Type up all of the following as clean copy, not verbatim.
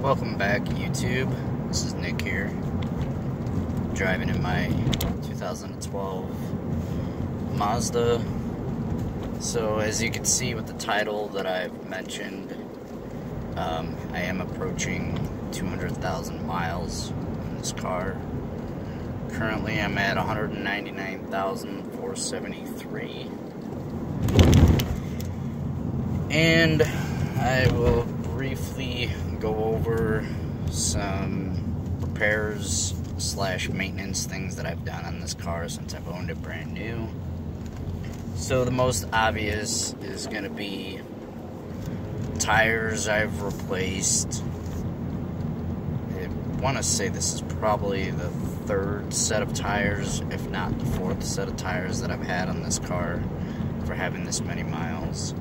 Welcome back, YouTube. This is Nick here, driving in my 2012 Mazda. So, as you can see with the title that I've mentioned, I am approaching 200,000 miles in this car. Currently, I'm at 199,473. And I will briefly go over some repairs / maintenance things that I've done on this car since I've owned it brand new. So the most obvious is going to be tires I've replaced. I want to say this is probably the third set of tires, if not the fourth set of tires that I've had on this car for having this many miles.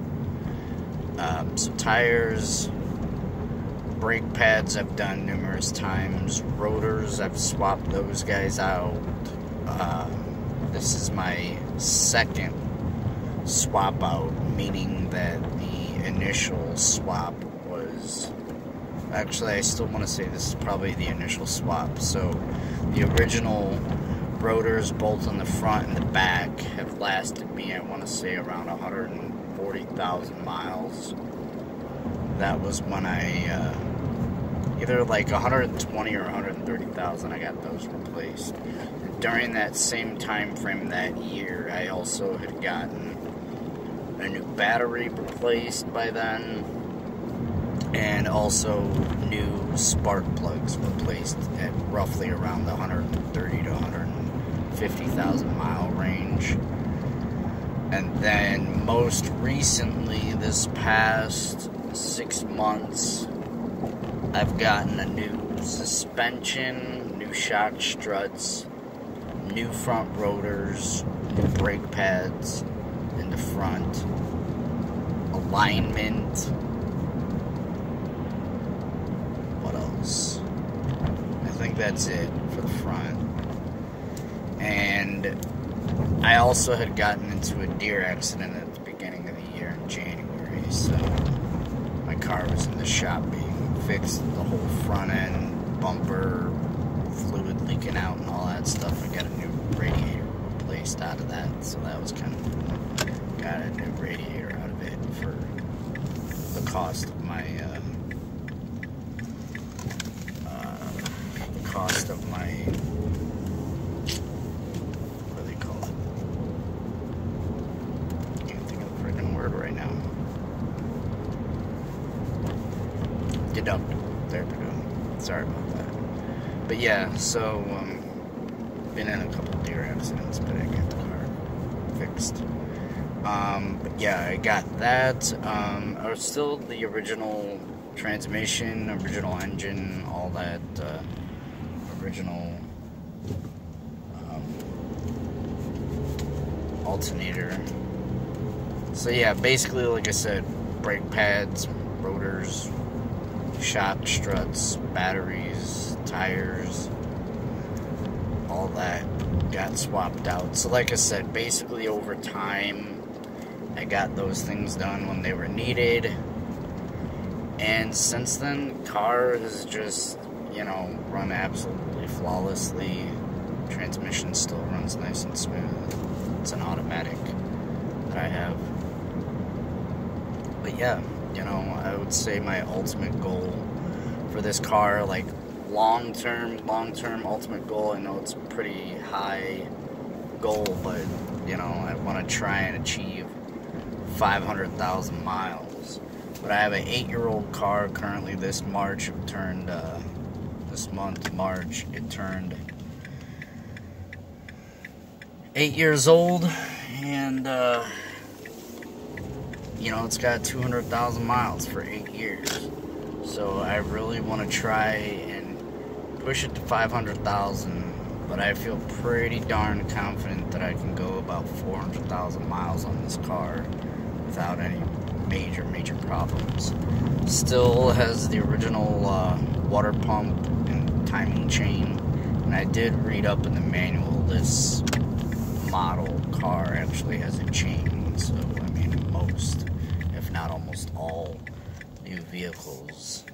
So tires, brake pads I've done numerous times, rotors I've swapped those guys out. This is my second swap out, meaning that the initial swap was, actually I still want to say this is probably the initial swap. So the original rotors both on the front and the back have lasted me, I want to say, around 140,000 miles. That was when I either like 120 or 130,000 I got those replaced. During that same time frame that year, I also had gotten a new battery replaced by then, and also new spark plugs replaced at roughly around the 130 to 150,000 mile range. And then most recently, this past 6 months, I've gotten a new suspension, new shock struts, new front rotors, new brake pads in the front, alignment. What else? I think that's it for the front. And I also had gotten into a deer accident at the beginning of the year in January, so my car was in the shop being fixed, the whole front end, bumper, fluid leaking out and all that stuff. I got a new radiator replaced out of that, so that was kind of cool. Got a new radiator out of it for the cost of my, what do they call it? Can't think of the freaking word right now. Deductible. There we go. Sorry about that. But yeah, so been in a couple deer accidents, but I got the car fixed. But yeah, I got that. I was still the original transmission, original engine, all that. Original alternator. So yeah, basically, like I said, brake pads, rotors, shock struts, batteries, tires, all that got swapped out. So like I said, basically over time, I got those things done when they were needed. And since then, the car has just, run absolutely flawlessly. Transmission still runs nice and smooth. It's an automatic that I have. But yeah, I would say my ultimate goal for this car, like long-term ultimate goal, I know it's a pretty high goal, but, I want to try and achieve 500,000 miles. But I have an 8-year-old car currently. This March, it turned, this month, March, it turned 8 years old, and, it's got 200,000 miles for 8 years. So I really want to try and push it to 500,000, but I feel pretty darn confident that I can go about 400,000 miles on this car without any major problems. Still has the original water pump and timing chain, and I did read up in the manual this model car actually has a chain, so I mean most, if not almost all, new vehicles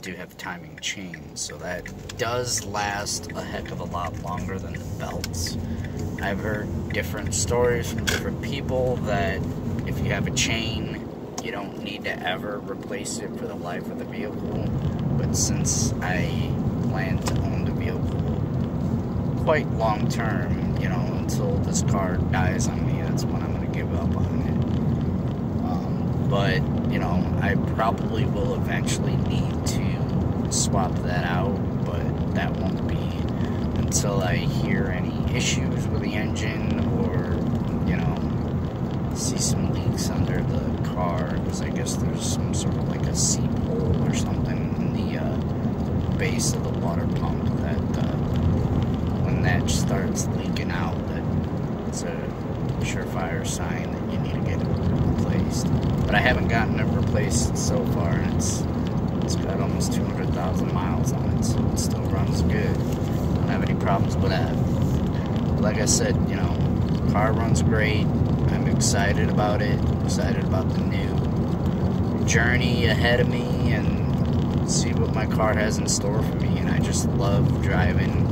do have timing chains, so that does last a heck of a lot longer than the belts. I've heard different stories from different people that if you have a chain, you don't need to ever replace it for the life of the vehicle. But since I plan to own the vehicle quite long term, you know, until this car dies on me, that's when I'm going to give up on it. But, you know, I probably will eventually need to swap that out, but that won't be until I hear any issues with the engine or, you know, see some leaks under the car, because I guess there's some sort of like a seep hole or something in the base of the water pump that when that starts leaking out, that it's a surefire sign that you need to get it replaced. But I haven't gotten it replaced so far, and it's got almost 200,000 miles on it, so it still runs good. Don't have any problems with that. But like I said, you know, car runs great. I'm excited about it. Excited about the new journey ahead of me, and see what my car has in store for me. And I just love driving.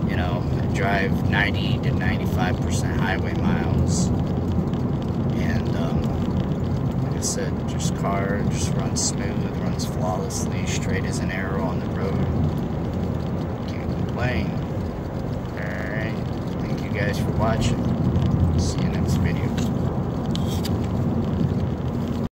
You know, I drive 90 to 95% highway miles, and like I said, car just runs smooth, runs flawlessly, straight as an arrow on the road. Can't complain. Alright, thank you guys for watching. See you next video.